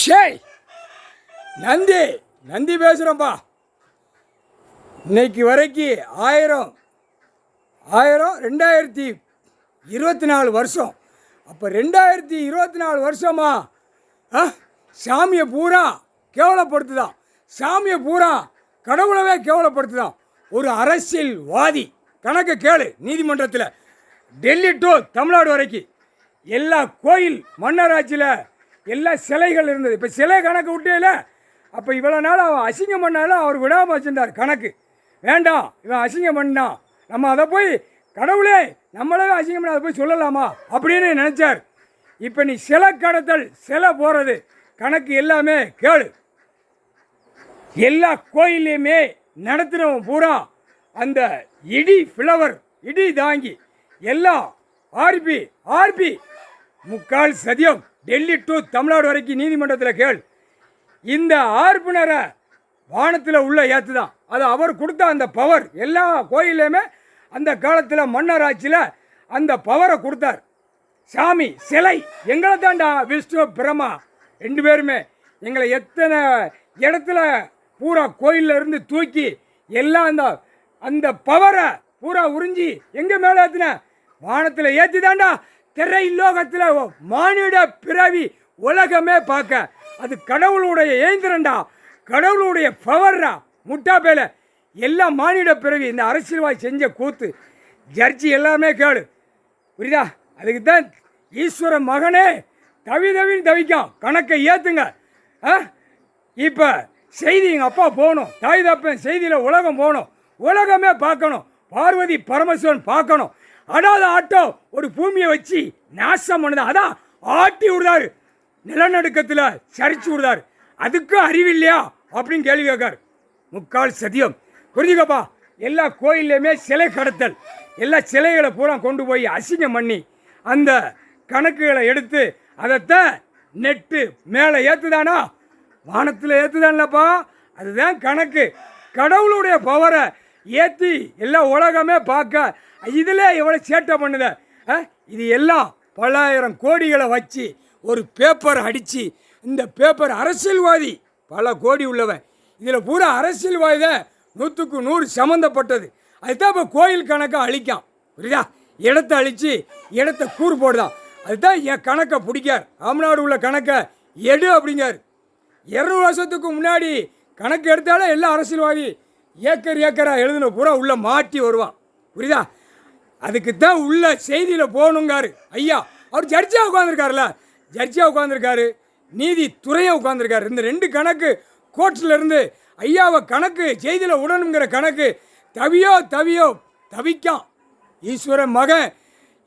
ஷேய் நந்தி நந்தி பேசுகிறேன்ப்பா. இன்னைக்கு வரைக்கும் 2024 வருஷம். அப்போ 2024 வருஷமா சாமியை பூரா கேவலப்படுத்துதான், சாமியை பூரா கடவுளவே கேவலப்படுத்துதான். ஒரு அரசியல்வாதி கணக்கு கேளு, நீதிமன்றத்தில் டெல்லி டு தமிழ்நாடு வரைக்கும் எல்லா கோயில் மன்னராட்சியில் எல்லா சிலைகள் இருந்தது. இப்போ சிலை கணக்கு விட்டேல, அப்போ இவ்வளோ நாள் அவன் அசிங்கம் பண்ணாலும் அவர் விடாமல் வச்சுருந்தார் கணக்கு. வேண்டாம், இவன் அசிங்கம் பண்ணான், நம்ம அதை போய் கடவுளே நம்மளே அசிங்கம் பண்ண அதை போய் சொல்லலாமா அப்படின்னு நினச்சார். இப்போ நீ சிலை கடத்தல், சிலை போகிறது கணக்கு எல்லாமே கேளு. எல்லா கோயிலையுமே நடத்துகிறவன் பூரா அந்த இடி ஃப்ளவர் இடி தாங்கி எல்லாம் ஆர்பி முக்கால் சதியம் டெல்லி டு தமிழ்நாடு வரைக்கும் நீதிமன்றத்தில் கேள். இந்த ஆர்ப்பினரை வானத்தில் உள்ள ஏற்று தான், அது அவர் கொடுத்த அந்த பவர். எல்லா கோயிலையுமே அந்த காலத்தில் மன்னராட்சியில் அந்த பவரை கொடுத்தார். சாமி சிலை எங்களை தாண்டா, விஷ்ணு பிரம்மா 2 பேருமே எங்களை எத்தனை இடத்துல பூரா கோயிலில் இருந்து தூக்கி எல்லாம் அந்த பவரை பூரா உறிஞ்சி எங்கள் மேலே ஏற்றின வானத்தில் ஏற்றி தாண்டா. திரை லோகத்தில் மானிட பிறவி உலகமே பார்க்க அது கடவுளுடைய ஏந்திரண்டா, கடவுளுடைய பவர்ரா. முட்டா பேல எல்லாம் மானிட பிறவி. இந்த அரசியல்வாதி செஞ்ச கூத்து ஜட்ஜி எல்லாமே கேளு, புரியுதா? அதுக்கு தான் ஈஸ்வர மகனே தவின்னு தவிக்கும், கணக்கை ஏற்றுங்க. இப்போ செய்தி எங்கள் அப்பா போகணும், தாய் தப்பன் செய்தியில் உலகம் போகணும், உலகமே பார்க்கணும், பார்வதி பரமசிவன் பார்க்கணும். அடாத ஆட்டோ ஒரு பூமியை வச்சு நாசம் பண்ணுதா, அதான் ஆட்டி விடுதாரு, நிலநடுக்கத்தில் சரிச்சு விடுதாரு. அதுக்கும் அறிவில்லையா அப்படின்னு கேள்வி கேட்காரு. முக்கால் சதியம், புரிஞ்சுக்கப்பா. எல்லா கோயில்லையுமே சிலை கடத்தல், எல்லா சிலைகளை பூரா கொண்டு போய் அசிங்கம் பண்ணி அந்த கணக்குகளை எடுத்து அதைத்தான் நெட்டு மேலே ஏற்றுதானா, வானத்தில் ஏற்றுதான்லப்பா. அதுதான் கணக்கு. கடவுளுடைய பவரை ஏற்றி எல்லா உலகமே பார்க்க இதில் எவ்வளோ சேட்டை பண்ணுத. இது எல்லாம் பல்லாயிரம் கோடிகளை வச்சு ஒரு பேப்பர் அடித்து, இந்த பேப்பர் அரசியல்வாதி பல கோடி உள்ளவன், இதில் பூரா அரசியல்வாதி தான் 100க்கு 100 சம்மந்தப்பட்டது. அதுதான் இப்போ கோயில் கணக்கை அழிக்கான், புரியுதா? இடத்த அழித்து இடத்த கூறு போடுதான். அதுதான் என் கணக்கை பிடிக்கார். தமிழ்நாடு உள்ள கணக்கை எடு அப்படிங்கார். 200 வருஷத்துக்கு முன்னாடி கணக்கு எடுத்தாலே எல்லா அரசியல்வாதி ஏக்கராக எழுதின பூரா உள்ளே மாட்டி வருவான், புரியுதா? அதுக்கு தான் உள்ள செய்தியில் போகணுங்காரு ஐயா. அவர் ஜட்ஜாக உட்காந்துருக்காருல்ல, ஜட்ஜாக உட்காந்துருக்காரு, நீதித்துறையாக உட்காந்துருக்காரு. இந்த 2 கணக்கு கோர்ட்டில் இருந்து ஐயாவை கணக்கு செய்தியில் விடணுங்கிற கணக்கு தவிக்கான். ஈஸ்வரன் மகன்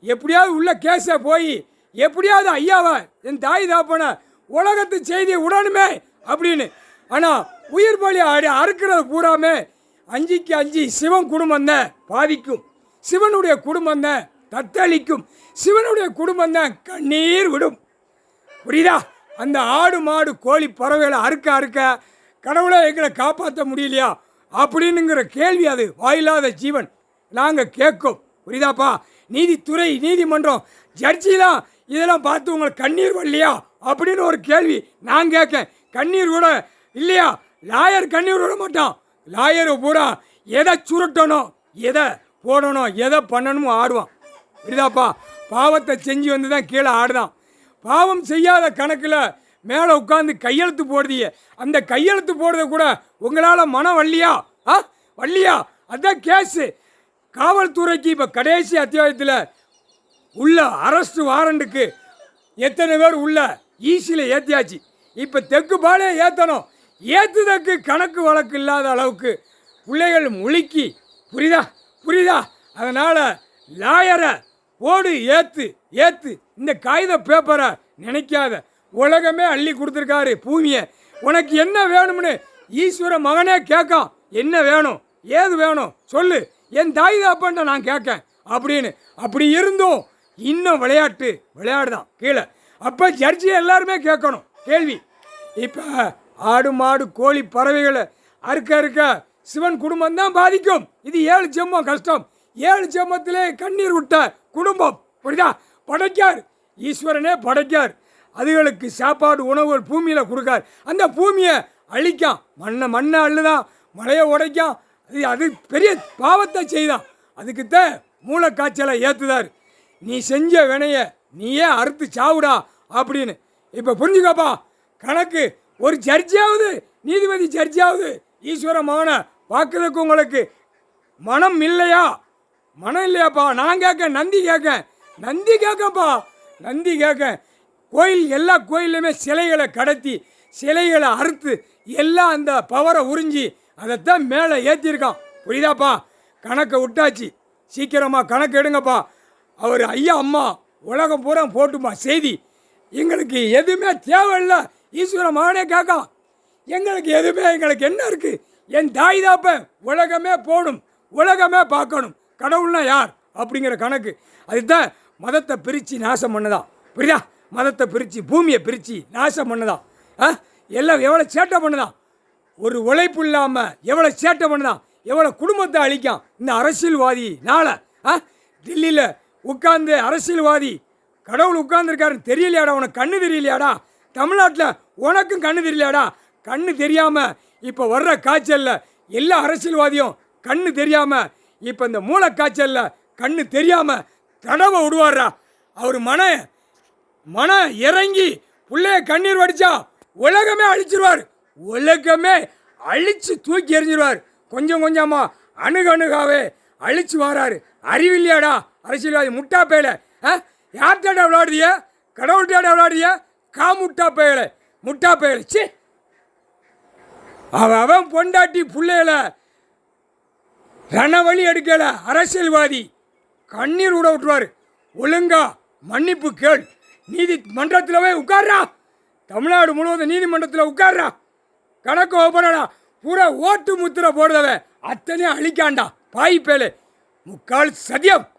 எப்படியாவது உள்ள கேஸை போய் எப்படியாவது ஐயாவை என் தாய் தாப்பன உலகத்து செய்தியை விடணுமே அப்படின்னு. ஆனால் உயிர் பலி அறுக்கிறது பூராமே 5க்கு 5 சிவன் குடும்பம் தான் பாதிக்கும், சிவனுடைய குடும்பம் தான் தத்தளிக்கும், சிவனுடைய குடும்பம் தான் கண்ணீர் விடும், புரியுதா? அந்த ஆடு மாடு கோழி பறவைகளை அறுக்க கடவுளை எங்களை காப்பாற்ற முடியலையா அப்படின்னுங்கிற கேள்வி அது வாயில்லாத ஜீவன் நாங்கள் கேட்கும், புரியுதாப்பா? நீதித்துறை நீதிமன்றம் ஜட்ஜிலாம் இதெல்லாம் பார்த்து உங்களுக்கு கண்ணீர் வரலையா அப்படின்னு ஒரு கேள்வி நான் கேட்கேன். கண்ணீர் கூட இல்லையா? லாயர் கண்ணீர் விட மாட்டான். லாயர் பூரா எதை சுருட்டணும், எதை போடணும், எதை பண்ணணுமோ ஆடுவான், புரியுதாப்பா? பாவத்தை செஞ்சு வந்து தான் கீழே ஆடுதான். பாவம் செய்யாத கணக்கில் மேலே உட்காந்து கையெழுத்து போடுதிய, அந்த கையெழுத்து போடுறத கூட உங்களால் மனம் வரலையா? வரலையா? அதுதான் கேஸு. காவல்துறைக்கு இப்போ கடைசி அத்தியாயத்தில் உள்ள அரெஸ்ட் வாரண்டுக்கு எத்தனை பேர் உள்ள ஈஸியில் ஏற்றியாச்சு. இப்போ தெற்கு பாலே ஏற்றணும், ஏற்றுதற்கு கணக்கு வழக்கு இல்லாத அளவுக்கு பிள்ளைகள் முழுக்கி, புரியுதா? அதனால் லாயரை போடு, ஏற்று இந்த காகித பேப்பரை நினைக்காத. உலகமே அள்ளி கொடுத்துருக்காரு பூமியை. உனக்கு என்ன வேணும்னு ஈஸ்வர மகனே கேட்கான். என்ன வேணும், ஏது வேணும் சொல்லு, என் தாய் தாப்பன்ட்ட நான் கேட்கேன் அப்படின்னு. அப்படி இருந்தும் இன்னும் விளையாடுதான் கீழே. அப்போ ஜட்ஜி எல்லாருமே கேட்கணும் கேள்வி. இப்போ ஆடு மாடு கோழி பறவைகளை அறுக்க சிவன் குடும்பம் தான் பாதிக்கும். இது 7 ஜென்மம் கஷ்டம். 7 ஜென்மத்திலே கண்ணீர் விட்ட குடும்பம், புரியுதா? படைக்கார் ஈஸ்வரனே படைக்கார். அதுகளுக்கு சாப்பாடு உணவுகள் பூமியில் கொடுக்காது. அந்த பூமியை அழிக்கான், மண்ணை அள்ளுதான், மழையை உடைக்கான். அது பெரிய பாவத்தை செய்தான். அதுக்குத்தான் மூளைக்காய்ச்சலை ஏற்றுதார். நீ செஞ்ச வினைய நீயே அறுத்து சாவுடா அப்படின்னு. இப்போ புரிஞ்சுக்கப்பா, கணக்கு ஒரு ஜட்ஜியாவது, நீதிபதி ஜட்ஜியாவது ஈஸ்வரமான பார்க்கறதுக்கு உங்களுக்கு மனம் இல்லையா? மனம் இல்லையாப்பா? நான் கேட்க, நந்தி கேட்கப்பா, நந்தி கேட்க. கோயில், எல்லா கோயிலுமே சிலைகளை கடத்தி, சிலைகளை அறுத்து, எல்லாம் அந்த பவரை உறிஞ்சி அதைத்தான் மேலே ஏற்றிருக்கான். புரியுதாப்பா? கணக்கை விட்டாச்சு, சீக்கிரமாக கணக்கு எடுங்கப்பா. அவர் ஐயா அம்மா உலகம் பூரா போட்டுமா செய்தி. எங்களுக்கு எதுவுமே தேவையில்லை, ஈஸ்வர மகனே கேட்கான். எங்களுக்கு எதுவுமே, எங்களுக்கு என்ன இருக்குது? என் தாய் தாப்ப உலகமே போடும், உலகமே பார்க்கணும், கடவுள்னா யார் அப்படிங்கிற கணக்கு. அதுதான் மதத்தை பிரித்து நாசம் பண்ணதான். புரியுதா? மதத்தை பிரித்து, பூமியை பிரித்து நாசம் பண்ணதான். எல்லாம் எவ்வளோ சேட்டை பண்ணுதான், ஒரு உழைப்பு இல்லாமல் எவ்வளோ சேட்டை பண்ணுதான், எவ்வளோ குடும்பத்தை அழிக்கான் இந்த அரசியல்வாதினால. டெல்லியில் உட்கார்ந்து அரசியல்வாதி கடவுள் உட்கார்ந்துருக்காருன்னு தெரியலையாடா? உனக்கு கண்ணு தெரியலையாடா? தமிழ்நாட்டில் உனக்கும் கண்ணு தெரியலையாடா? கண்ணு தெரியாமல் இப்போ வர்ற காய்ச்சலில் எல்லா அரசியல்வாதியும் கண்ணு தெரியாமல், இப்போ இந்த மூளைக்காய்ச்சலில் கண்ணு தெரியாமல் தடவை விடுவார்ரா. அவர் மன இறங்கி பிள்ளைய கண்ணீர் வடிச்சா உலகமே அழிச்சிருவார், உலகமே அழிச்சு தூக்கி எறிஞ்சிருவார். கொஞ்சம் கொஞ்சமாக அணுகாவே அழிச்சு வராரு. அறிவில்லையாடா அரசியல்வாதி? முட்டா பேல, யார்கிட்ட விளையாடுறிய? கடவுள்கிட்ட விளையாடுறிய? முட்டா பேல. சி, அவன் பொண்டாட்டி பிள்ளையில ரணவழி எடுக்கல அரசியல்வாதி கண்ணீர் விட விட்டுருவார். ஒழுங்கா மன்னிப்பு கேள், நீதிமன்றத்தில் போய் உட்கார்றா. தமிழ்நாடு முழுவதும் நீதிமன்றத்தில் உட்கார்றா. கணக்கு ஓப்பனடா. பூரா ஓட்டு முத்திரை போடுறவன் அத்தனையும் அழிக்காண்டா பாய் பேலே. முக்கால் சதியம்.